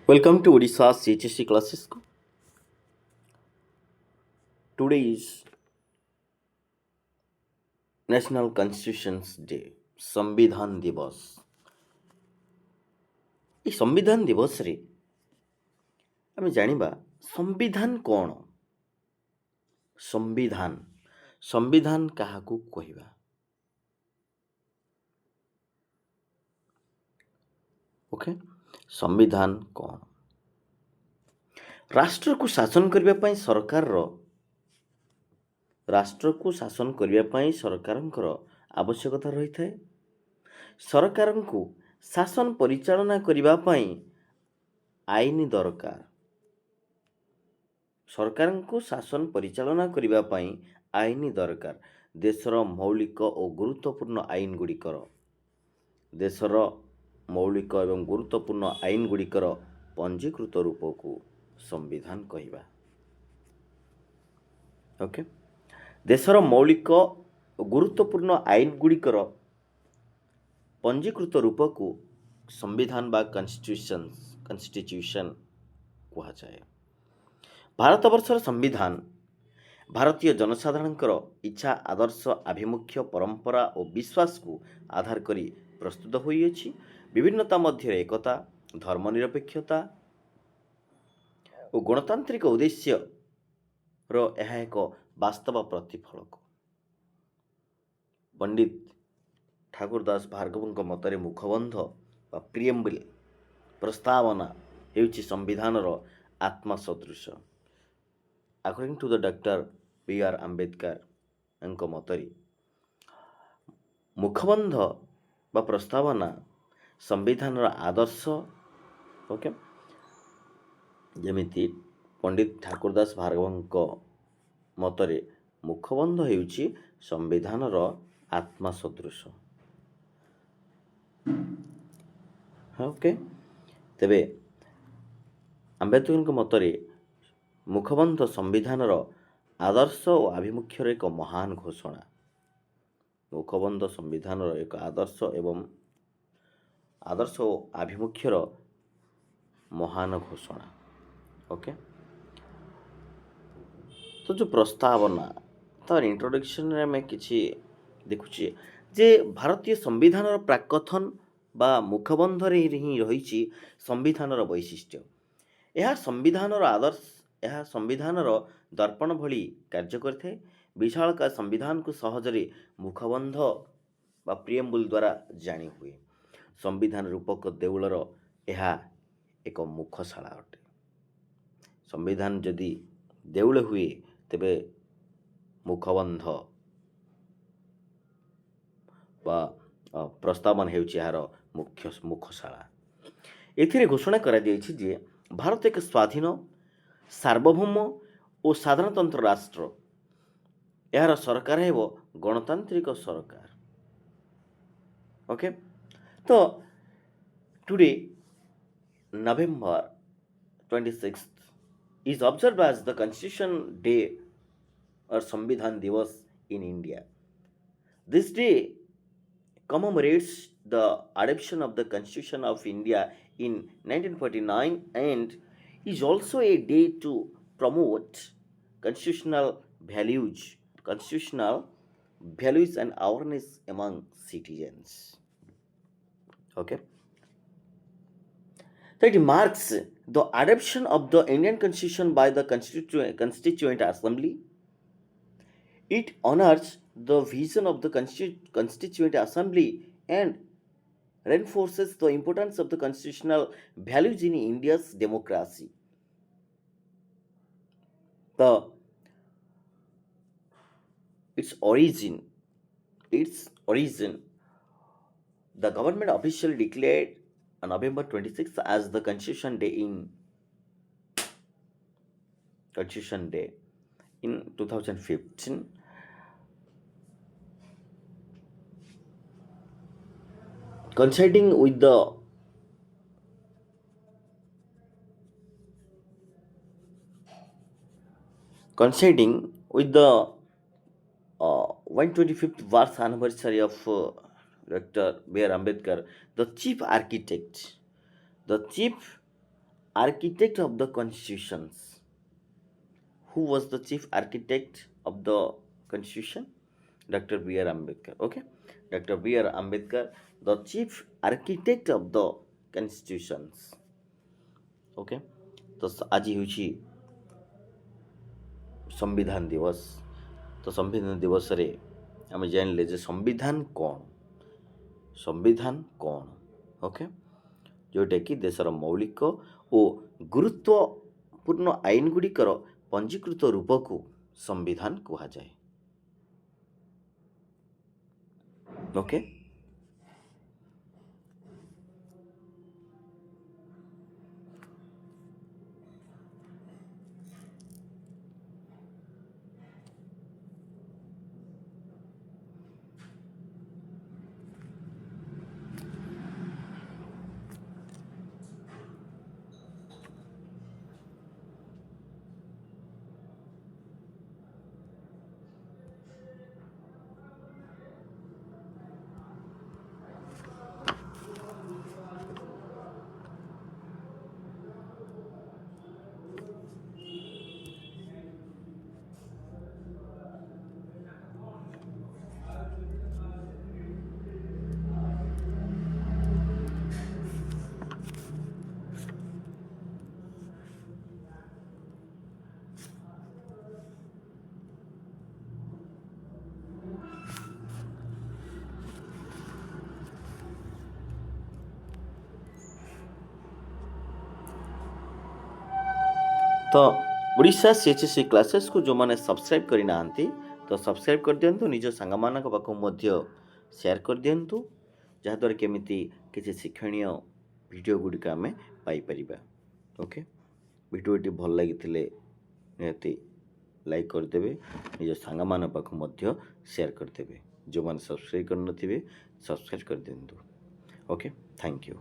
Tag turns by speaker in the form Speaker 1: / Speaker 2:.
Speaker 1: Welcome to Odisha CHSC classes. Today is National Constitutions Day, ସମ୍ବିଧାନ ଦିବସ। এই ସମ୍ବିଧାନ ଦିବସରେ ଆମେ ଜାଣିବା ସମ୍ବିଧାନ କ'ଣ? ସମ୍ବିଧାନ କାହାକୁ କହିବା? ଓକେ, ସମ୍ବିଧାନ କ'ଣ? ରାଷ୍ଟ୍ରକୁ ଶାସନ କରିବା ପାଇଁ ସରକାରଙ୍କର ଆବଶ୍ୟକତା ରହିଥାଏ। ସରକାରଙ୍କୁ ଶାସନ ପରିଚାଳନା କରିବା ପାଇଁ ଆଇନ ଦରକାର। ଦେଶର ମୌଳିକ ଏବଂ ଗୁରୁତ୍ୱପୂର୍ଣ୍ଣ ଆଇନ ଗୁଡ଼ିକର ପଞ୍ଜୀକୃତ ରୂପକୁ ସମ୍ବିଧାନ କହିବା। ଓକେ, ଦେଶର ମୌଳିକ ଓ ଗୁରୁତ୍ୱପୂର୍ଣ୍ଣ ଆଇନ ଗୁଡ଼ିକର ପଞ୍ଜୀକୃତ ରୂପକୁ ସମ୍ବିଧାନ ବା କନଷ୍ଟିଚ୍ୟୁସନ୍ କୁହାଯାଏ। ଭାରତବର୍ଷର ସମ୍ବିଧାନ ଭାରତୀୟ ଜନସାଧାରଣଙ୍କର ଇଚ୍ଛା, ଆଦର୍ଶ, ଆଭିମୁଖ୍ୟ, ପରମ୍ପରା ଓ ବିଶ୍ୱାସକୁ ଆଧାର କରି ପ୍ରସ୍ତୁତ ହୋଇଅଛି। ବିଭିନ୍ନତା ମଧ୍ୟରେ ଏକତା, ଧର୍ମନିରପେକ୍ଷତା ଓ ଗଣତାନ୍ତ୍ରିକ ଉଦ୍ଦେଶ୍ୟର ଏହା ଏକ ବାସ୍ତବ ପ୍ରତିଫଳକ। ପଣ୍ଡିତ ଠାକୁର ଦାସ ଭାର୍ଗବଙ୍କ ମତରେ ମୁଖବନ୍ଧ ବା ପ୍ରିଏମ୍ବଲ୍ ପ୍ରସ୍ତାବନା ହେଉଛି ସମ୍ବିଧାନର ଆତ୍ମା ସଦୃଶ। According to the Dr. B.R. ଆମ୍ବେଦକରଙ୍କ ମତରେ ମୁଖବନ୍ଧ ବା ପ୍ରସ୍ତାବନା ସମ୍ବିଧାନର ଆଦର୍ଶ। ଓକେ, ଯେମିତି ପଣ୍ଡିତ ଠାକୁର ଦାସ ଭାର୍ଗବଙ୍କ ମତରେ ମୁଖବନ୍ଧ ହେଉଛି ସମ୍ବିଧାନର ଆତ୍ମା ସଦୃଶ। ଓକେ, ତେବେ ଆମ୍ବେଦକରଙ୍କ ମତରେ ମୁଖବନ୍ଧ ସମ୍ବିଧାନର ଆଦର୍ଶ ଓ ଆଭିମୁଖ୍ୟର ଏକ ମହାନ ଘୋଷଣା। ମୁଖବନ୍ଧ ସମ୍ବିଧାନର ଏକ ଆଦର୍ଶ ଓ ଆଭିମୁଖ୍ୟର ମହାନ ଘୋଷଣା। ଓକେ, ତ ଯେଉଁ ପ୍ରସ୍ତାବନା, ତାର ଇଣ୍ଟ୍ରୋଡକ୍ସନରେ ଆମେ କିଛି ଦେଖୁଛେ ଯେ ଭାରତୀୟ ସମ୍ବିଧାନର ପ୍ରାକଥନ ବା ମୁଖବନ୍ଧରେ ହିଁ ରହିଛି ସମ୍ବିଧାନର ବୈଶିଷ୍ଟ୍ୟ। ଏହା ସମ୍ବିଧାନର ଦର୍ପଣ ଭଳି କାର୍ଯ୍ୟ କରିଥାଏ। ବିଶାଳକାୟ ସମ୍ବିଧାନକୁ ସହଜରେ ମୁଖବନ୍ଧ ବା ପ୍ରିଏମ୍ବଲ୍ ଦ୍ୱାରା ଜାଣି ହୁଏ। ସମ୍ବିଧାନ ରୂପକ ଦେଉଳର ଏହା ଏକ ମୁଖଶାଳା ଅଟେ। ସମ୍ବିଧାନ ଯଦି ଦେଉଳ ହୁଏ, ତେବେ ମୁଖବନ୍ଧ ବା ପ୍ରସ୍ତାବନା ହେଉଛି ଏହାର ମୁଖଶାଳା। ଏଥିରେ ଘୋଷଣା କରାଯାଇଛି ଯେ ଭାରତ ଏକ ସ୍ୱାଧୀନ, ସାର୍ବଭୌମ ଓ ସାଧାରଣତନ୍ତ୍ର ରାଷ୍ଟ୍ର। ଏହାର ସରକାର ହେବ ଗଣତାନ୍ତ୍ରିକ ସରକାର। ଓକେ, ତ today November 26th is observed as the Constitution Day or Sambidhan Divas in India. This day commemorates the adoption of the Constitution of India in 1949 and is also a day to promote constitutional values and awareness among citizens. Okay, so it marks the adoption of the Indian Constitution by the Constituent Assembly. It honors the vision of the Constituent Assembly and reinforces the importance of the constitutional values in India's democracy. Its origin, the government officially declared on November 26th as the Constitution Day in 2015. Coinciding with the 125th birth anniversary of Dr. B.R. Ambedkar, the chief architect of the constitutions. Who was the chief architect of the constitution? Dr. B.R. Ambedkar. Okay, Dr. B.R. Ambedkar, the chief architect of the constitutions. Okay, तो आज ହେଉଛି संविधान दिवस। तो संविधान दिवस रे आम जानले जे संविधान कौन ओके जोटा कि देशर मौलिक और गुरुत्वपूर्ण आईन गुड़िकर पंजीकृत रूप को संविधान कहा जाए। ओके तो ओडिशा सीएचएससी क्लासेस को जो मैंने सब्सक्राइब करना तो सब्सक्राइब कर दिंतु निज सांग मान पाख शेयर कर दिंतु जहाँद्वारा केमी किसी शिक्षणीय वीडियो गुड़िक आम पाइपर। ओके वीडियोटी भल लगी निहती लाइक करदे निज सांग मान पाख शेयर करदे जो मैंने सब्सक्राइब कर सब्सक्राइब कर दिंतु। Okay thank you.